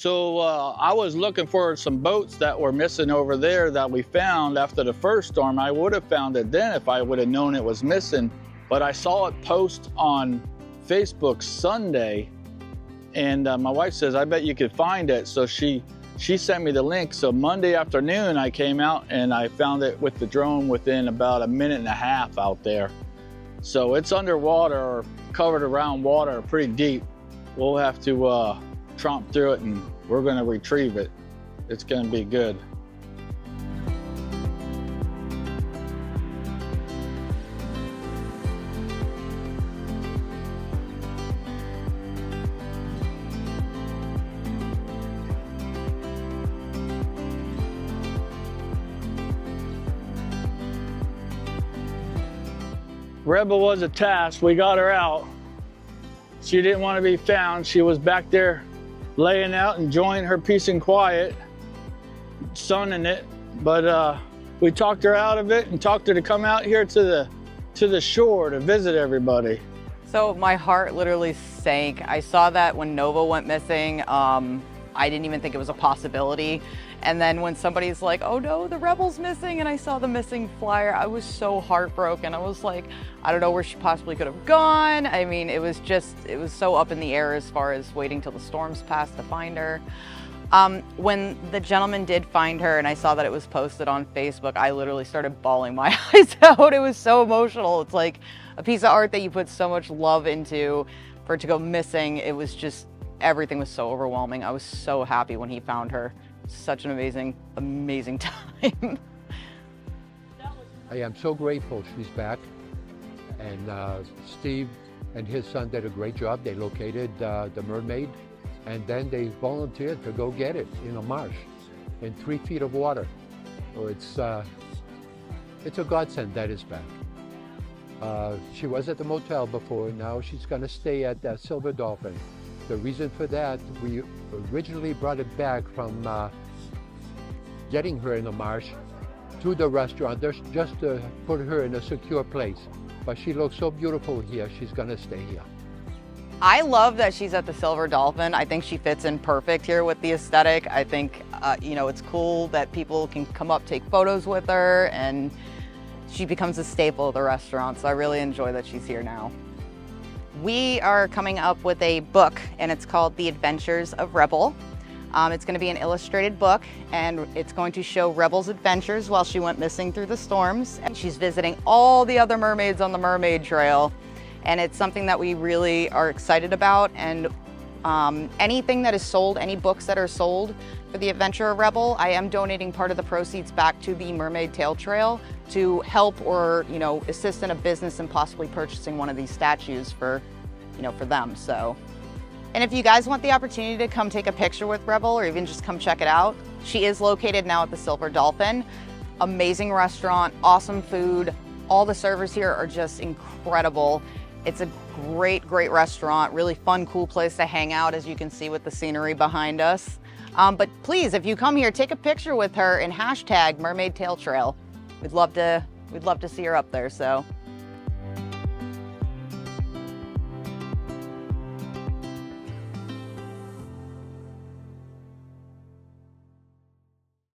So I was looking for some boats that were missing over there that we found after the first storm. I would have found it then if I would have known it was missing. But I saw it post on Facebook Sunday, and my wife says, I bet you could find it. So she sent me the link. So Monday afternoon, I came out and I found it with the drone within about a minute and a half out there. So it's underwater or covered around water pretty deep. We'll have to tromp through it and we're gonna retrieve it. It's gonna be good. Rebel was a task. We got her out. She didn't want to be found. She was back there laying out, enjoying her peace and quiet, sunning it. But we talked her out of it and talked her to come out here to the shore to visit everybody. So my heart literally sank. I saw that when Nova went missing. I didn't even think it was a possibility. And then when somebody's like, oh no, the Rebel's missing, and I saw the missing flyer, I was so heartbroken. I was like, I don't know where she possibly could have gone. I mean, it was so up in the air as far as waiting till the storms passed to find her. When the gentleman did find her and I saw that it was posted on Facebook, I literally started bawling my eyes out. It was so emotional. It's like a piece of art that you put so much love into, for it to go missing. It was just, everything was so overwhelming. I was so happy when he found her. Such an amazing, amazing time. I am so grateful she's back. And Steve and his son did a great job. They located the mermaid, and then they volunteered to go get it in a marsh in 3 feet of water. So it's a godsend that it's back. She was at the motel before. Now she's going to stay at Silver Dolphin. The reason for that, we originally brought it back from getting her in the marsh to the restaurant just to put her in a secure place. But she looks so beautiful here, she's gonna stay here. I love that she's at the Silver Dolphin. I think she fits in perfect here with the aesthetic. I think, you know, it's cool that people can come up, take photos with her, and she becomes a staple of the restaurant. So I really enjoy that she's here now. We are coming up with a book, and it's called The Adventures of Rebel. It's going to be an illustrated book, and it's going to show Rebel's adventures while she went missing through the storms. And she's visiting all the other mermaids on the Mermaid Trail, and it's something that we really are excited about. And anything that is sold, any books that are sold for The Adventure of Rebel, I am donating part of the proceeds back to the Mermaid Tail Trail to help or, you know, assist in a business and possibly purchasing one of these statues for, you know, for them. So, and if you guys want the opportunity to come take a picture with Rebel or even just come check it out, she is located now at the Silver Dolphin. Amazing restaurant, awesome food. All the servers here are just incredible. It's a great, great restaurant, really fun, cool place to hang out, as you can see with the scenery behind us. But please, if you come here, take a picture with her and hashtag Mermaid Tail Trail. We'd love to see her up there. So